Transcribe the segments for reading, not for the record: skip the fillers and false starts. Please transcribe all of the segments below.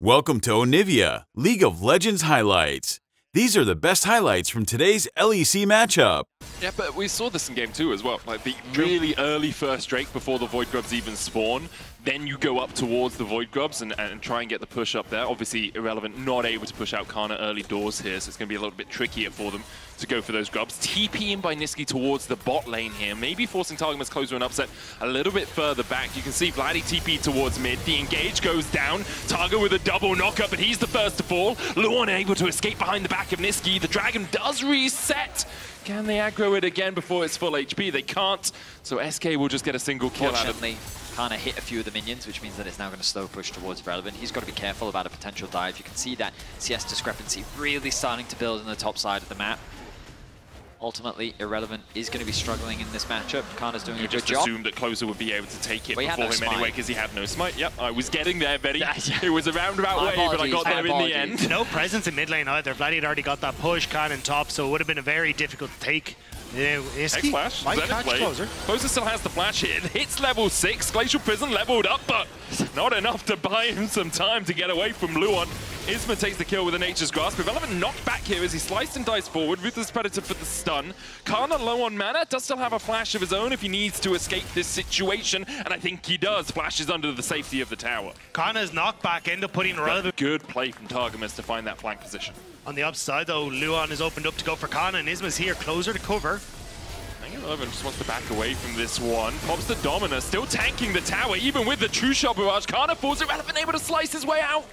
Welcome to Onivia, League of Legends highlights. These are the best highlights from today's LEC matchup. Yeah, but we saw this in game 2 as well. Like the really early first Drake before the Void Grubs even spawn. Then you go up towards the Void Grubs and try and get the push up there. Obviously, Irrelevant not able to push out Karna early doors here, so it's going to be a little bit trickier for them to go for those Grubs. TPing by Nisqy towards the bot lane here, maybe forcing Targamas closer and upset a little bit further back. You can see Vladdy TP towards mid. The engage goes down. Targa with a double knockup, but he's the first to fall. Luon able to escape behind the back of Nisqy. The Dragon does reset. Can they aggro it again before it's full HP? They can't, so SK will just get a single kill out of it. Karna hit a few of the minions, which means that it's now going to slow push towards Irrelevant. He's got to be careful about a potential dive. You can see that CS discrepancy really starting to build on the top side of the map. Ultimately, Irrelevant is going to be struggling in this matchup. Karna's doing a good job. You just assumed that Closer would be able to take it before him anyway, because he had no smite. Yep, I was getting there, Betty. It was a roundabout way, but I got there in the end. No presence in mid lane either. Vladdy had already got that push, Karna in top, so it would have been a very difficult take. X-Flash, might catch Closer. Closer still has the flash here. It hits level 6. Glacial Prison leveled up, but not enough to buy him some time to get away from Luon. Isma takes the kill with a Nature's Grasp. Irrelevant knocked back here as he sliced and diced forward. Ruthless Predator for the stun. Karna low on mana, does still have a flash of his own if he needs to escape this situation, and I think he does. Flashes under the safety of the tower. Karna's knockback end up putting Irrelevant. Good play from Targamas to find that flank position. On the upside though, Luon is opened up to go for Karna, and Isma's here, Closer to cover. Irrelevant just wants to back away from this one. Pops the Dominus, still tanking the tower, even with the True Shot Barrage. Karna falls. Irrelevant able to slice his way out.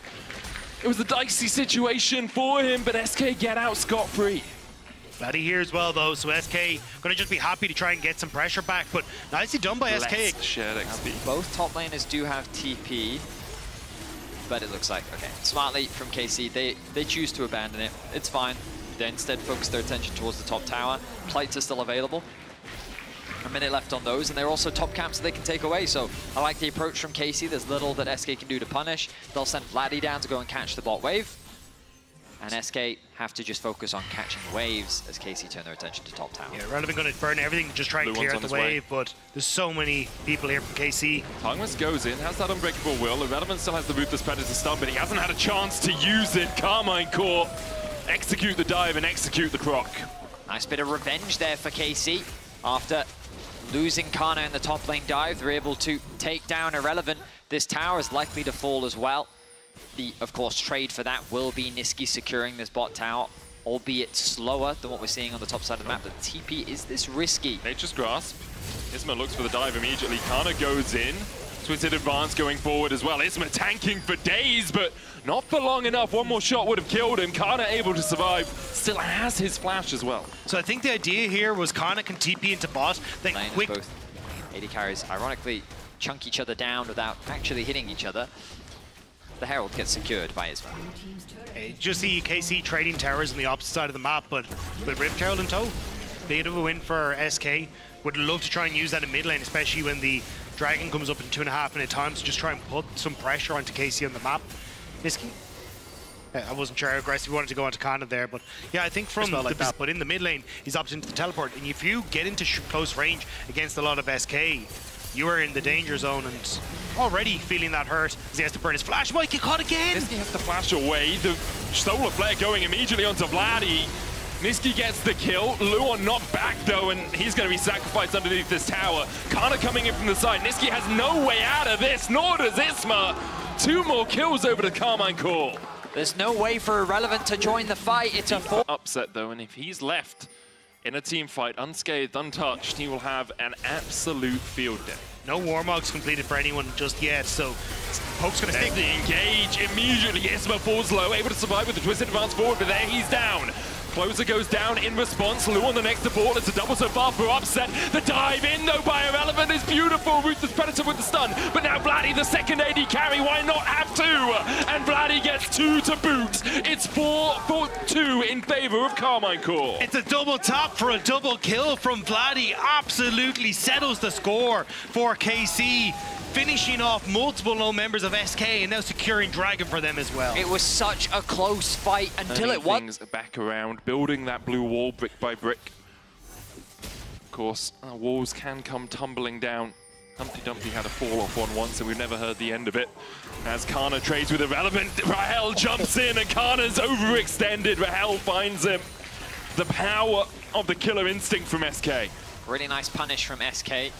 It was a dicey situation for him, but SK get out scot-free. Vladdy here as well though, so SK going to just be happy to try and get some pressure back, but nicely done by SK. Shared XP. Both top laners do have TP, but it looks like, okay, smartly from KC, they choose to abandon it. It's fine. They instead focus their attention towards the top tower. Plights are still available. A minute left on those, and they're also top camps that they can take away, so I like the approach from KC. There's little that SK can do to punish. They'll send Vladdy down to go and catch the bot wave, and SK have to just focus on catching waves as KC turn their attention to top tower. Yeah, Irrelevant going to burn everything, just try and clear out the wave, but there's so many people here from KC. Targamas goes in, has that Unbreakable Will. Irrelevant still has the Ruthless Predator stun, but he hasn't had a chance to use it. Karmine Corp execute the dive and execute the croc. Nice bit of revenge there for KC. After losing Karna in the top lane dive, they're able to take down Irrelevant. This tower is likely to fall as well. The, of course, trade for that will be Nisqy securing this bot tower, albeit slower than what we're seeing on the top side of the map. But TP, is this risky? Nature's Grasp. Isma looks for the dive immediately. Karna goes in. Twisted advance going forward as well. Isma tanking for days, but not for long enough. One more shot would have killed him. Karna able to survive. Still has his flash as well. So I think the idea here was Karna can TP into bot. Then quick. Both AD carries ironically chunk each other down without actually hitting each other. The Herald gets secured by Isma. Just see KC trading towers on the opposite side of the map, but with Rift Herald in tow, bit of a win for SK. Would love to try and use that in mid lane, especially when the Dragon comes up in 2.5 minute time, so just try and put some pressure onto KC on the map. Nisqy, I wasn't sure how aggressive he wanted to go onto Karna there, but yeah, I think from like that, but in the mid lane, he's opted into the teleport, and if you get into close range against a lot of SK, you are in the danger zone, and already feeling that hurt as he has to burn his flash. Might get caught again! Nisqy has to flash away. The Solar Flare going immediately onto Vladdy. Nisqy gets the kill. Luon knocked back though, and he's going to be sacrificed underneath this tower. Karna coming in from the side. Nisqy has no way out of this, nor does Isma. 2 more kills over to Karmine Corp. There's no way for Irrelevant to join the fight. It's a full upset though, and if he's left in a team fight unscathed, untouched, he will have an absolute field day. No Warmogs completed for anyone just yet, so Poke's going to stick. The engage immediately. Isma falls low, able to survive with the twisted advance forward, but there he's down. Closer goes down in response. Lu on the next support. It's a double so far for upset. The dive in though by Irrelevant is beautiful. Ruthless Predator with the stun. But now Vladdy, the second AD carry. Why not have 2? And Vladdy gets 2 to boot. It's 4-2 in favor of Karmine Corp. It's a double tap for a double kill from Vladdy. Absolutely settles the score for KC. Finishing off multiple low members of SK and now securing Dragon for them as well. It was such a close fight until it was. Things back around, building that blue wall brick by brick. Of course, walls can come tumbling down Humpty Dumpty had a fall off on once, and we've never heard the end of it. As Kana trades with Irrelevant, Rahel jumps in, and Kana's overextended. Rahel finds him. The power of the killer instinct from SK. Really nice punish from SK.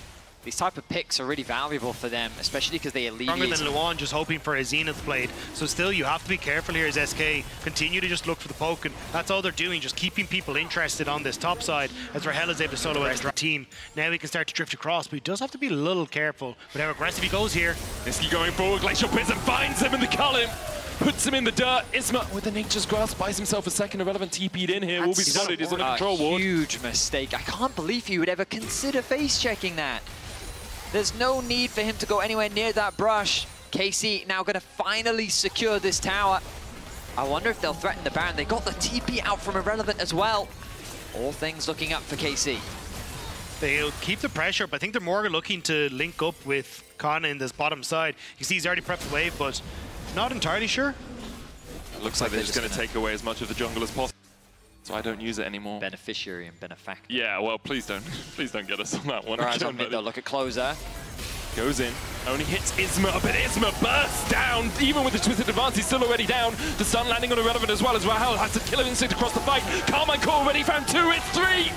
These type of picks are really valuable for them, especially because they alleviate... Stronger than Luan, just hoping for a Zenith blade. So still, you have to be careful here as SK continue to just look for the poke, and that's all they're doing, just keeping people interested on this top side, as Rahel is able to solo out the team. Now he can start to drift across, but he does have to be a little careful with how aggressive he goes here. Niski going forward, Glacial Prism finds him in the column, puts him in the dirt. Isma, with the Nature's Grasp, buys himself a second. Irrelevant TP'd in here, will be spotted. He's on a control ward. Huge mistake. I can't believe he would ever consider face-checking that. There's no need for him to go anywhere near that brush. KC now going to finally secure this tower. I wonder if they'll threaten the Baron. They got the TP out from Irrelevant as well. All things looking up for KC. They'll keep the pressure, but I think they're more looking to link up with Kana in this bottom side. You see he's already prepped the wave, but not entirely sure. It looks like they're just going to take away as much of the jungle as possible. So I don't use it anymore. Beneficiary and benefactor. Yeah, well, please don't get us on that one. Right, on mid, they'll look at closer. Goes in, only hits Isma, but Isma bursts down. Even with the twisted advance, he's still already down. The stun landing on Irrelevant as well, as Rahel has to kill him instinct across the fight. Karmine Corp already found 2, it's 3!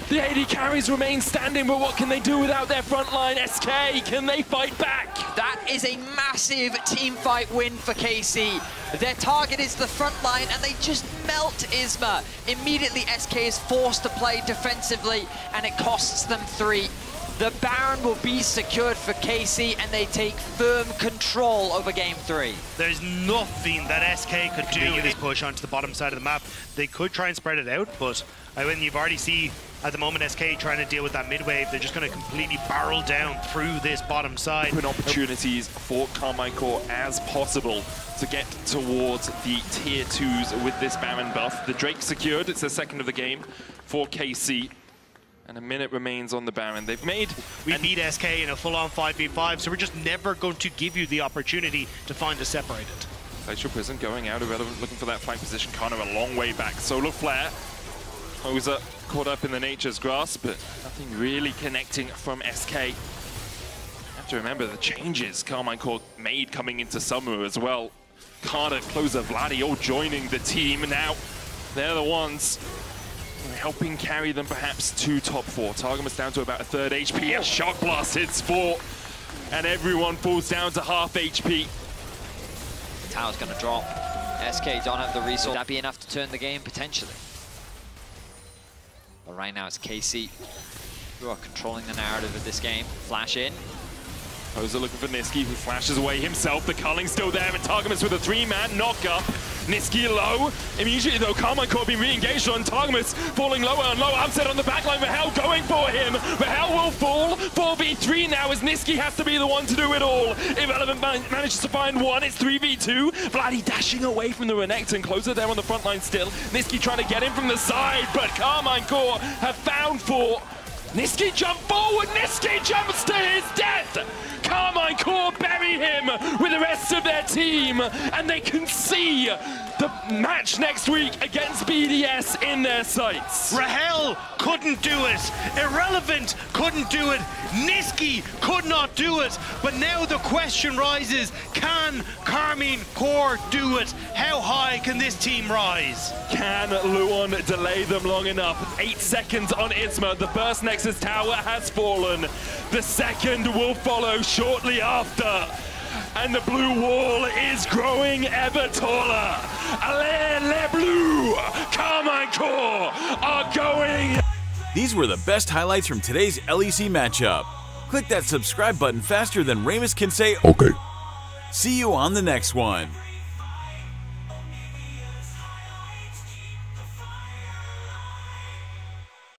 The AD carries remain standing, but what can they do without their front line? SK, can they fight back? That is a massive team fight win for KC. Their target is the front line, and they just melt Isma. Immediately, SK is forced to play defensively, and it costs them 3. The Baron will be secured for KC, and they take firm control over Game 3. There's nothing that SK could do with this push onto the bottom side of the map. They could try and spread it out, but when you've already seen at the moment SK trying to deal with that mid wave, they're just going to completely barrel down through this bottom side. Open opportunities for Karmine Corp as possible to get towards the tier 2s with this Baron buff. The Drake secured, it's the second of the game for KC. And a minute remains on the Baron. They've made... We beat SK in a full-on 5v5, so we're just never going to give you the opportunity to find us separated. Glacial Prism going out, Irrelevant looking for that flank position. Kind of a long way back. Solar Flare. Oza caught up in the Nature's Grasp, but nothing really connecting from SK. You have to remember the changes Karmine Corp made coming into summer as well. Carter, Closer, Vladdy all joining the team now. They're the ones helping carry them perhaps to top 4. Targamas down to about a 3rd HP. A Shock Blast hits 4, and everyone falls down to half HP. The tower's going to drop. SK don't have the resource. That'd be enough to turn the game potentially. But right now it's KC who are controlling the narrative of this game. Flash in. Oza looking for Niski, who flashes away himself. The culling's still there, and Targamas with a 3-man knock-up. Niski low. Immediately, though, Karmine Corp being re-engaged on Targamas, falling lower and lower. Upset on the backline. Rahel going for him. Rahel will fall. 4v3 now, as Niski has to be the one to do it all. Irrelevant manages to find 1. It's 3v2. Vladdy dashing away from the Renekton. Closer there on the front line still. Niski trying to get in from the side, but Karmine Corp have found 4. Niski jump forward. Niski jumps to his death. Karmine Corp bury him with the rest of their team, and they can see the match next week against BDS in their sights. Rahel couldn't do it. Irrelevant couldn't do it. Niski could not do it. But now the question rises, can Karmine Corp do it? How high can this team rise? Can Luan delay them long enough? 8 seconds on Isma. The first Nexus tower has fallen. The second will follow shortly after. And the blue wall is growing ever taller. Les Bleus, Karmine Corp are going. These were the best highlights from today's LEC matchup. Click that subscribe button faster than Ramus can say okay. See you on the next one.